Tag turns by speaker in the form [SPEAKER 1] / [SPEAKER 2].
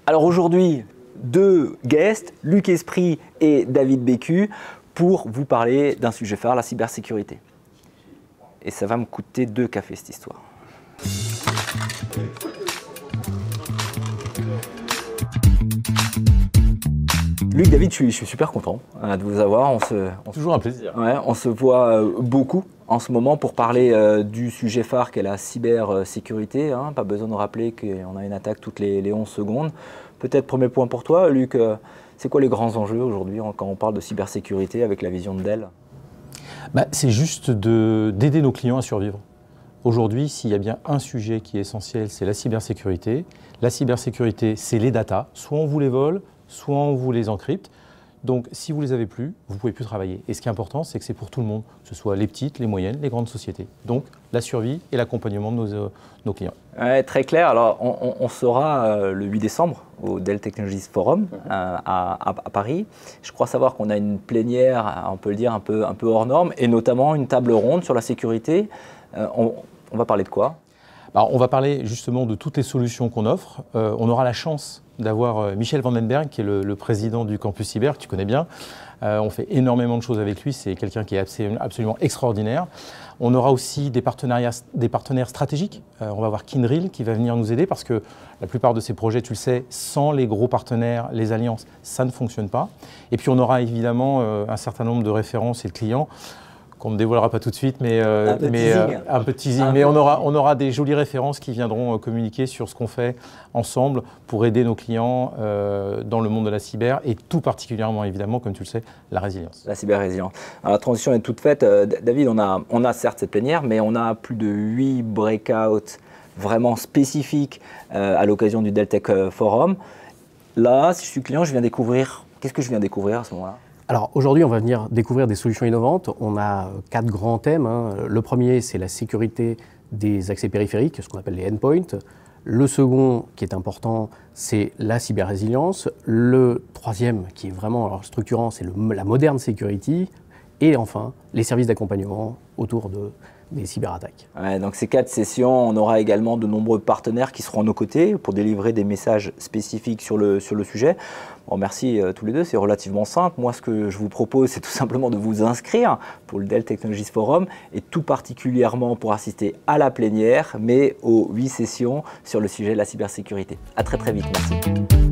[SPEAKER 1] Alors aujourd'hui, deux guests, Luc Esprit et David Bécu, pour vous parler d'un sujet phare, la cybersécurité. Et ça va me coûter 2 cafés cette histoire. Luc, David, je suis super content de vous avoir.
[SPEAKER 2] Toujours un plaisir.
[SPEAKER 1] Ouais, on se voit beaucoup en ce moment pour parler du sujet phare qu'est la cybersécurité. Hein. Pas besoin de rappeler qu'on a une attaque toutes les 11 secondes. Peut-être premier point pour toi, Luc, c'est quoi les grands enjeux aujourd'hui quand on parle de cybersécurité avec la vision de Dell?
[SPEAKER 2] C'est juste d'aider nos clients à survivre. Aujourd'hui, s'il y a bien un sujet qui est essentiel, c'est la cybersécurité. La cybersécurité, c'est les datas. Soit on vous les vole, soit on vous les encrypte. Donc, si vous ne les avez plus, vous ne pouvez plus travailler. Et ce qui est important, c'est que c'est pour tout le monde, que ce soit les petites, les moyennes, les grandes sociétés. Donc, la survie et l'accompagnement de nos clients.
[SPEAKER 1] Ouais, très clair. Alors, on sera le 8 décembre au Dell Technologies Forum à Paris. Je crois savoir qu'on a une plénière, on peut le dire, un peu hors norme, et notamment une table ronde sur la sécurité. On va parler de quoi?
[SPEAKER 2] Alors, on va parler justement de toutes les solutions qu'on offre. On aura la chance d'avoir Michel Vandenberg, qui est le président du Campus Cyber, que tu connais bien. On fait énormément de choses avec lui, c'est quelqu'un qui est absolument extraordinaire. On aura aussi des partenaires stratégiques. On va voir Kyndryl qui va venir nous aider parce que la plupart de ces projets, tu le sais, sans les gros partenaires, les alliances, ça ne fonctionne pas. Et puis on aura évidemment un certain nombre de références et de clients qu'on ne dévoilera pas tout de suite, mais un peu teasing. Mais on aura des jolies références qui viendront communiquer sur ce qu'on fait ensemble pour aider nos clients dans le monde de la cyber et tout particulièrement, évidemment, comme tu le sais, la résilience.
[SPEAKER 1] La cyber-résilience. Alors, la transition est toute faite. David, on a certes cette plénière, mais on a plus de 8 breakouts vraiment spécifiques à l'occasion du Dell Tech Forum. Là, si je suis client, je viens découvrir. Qu'est-ce que je viens découvrir à ce moment-là?
[SPEAKER 3] Alors aujourd'hui, on va venir découvrir des solutions innovantes. On a 4 grands thèmes. Le premier, c'est la sécurité des accès périphériques, ce qu'on appelle les endpoints. Le second, qui est important, c'est la cyber-résilience. Le troisième, qui est vraiment structurant, c'est la modern security. Et enfin, les services d'accompagnement autour des cyberattaques.
[SPEAKER 1] Ouais, donc ces 4 sessions, on aura également de nombreux partenaires qui seront à nos côtés pour délivrer des messages spécifiques sur le sujet. Bon, merci tous les deux, c'est relativement simple. Moi, ce que je vous propose, c'est tout simplement de vous inscrire pour le Dell Technologies Forum et tout particulièrement pour assister à la plénière, mais aux 8 sessions sur le sujet de la cybersécurité. À très très vite, merci.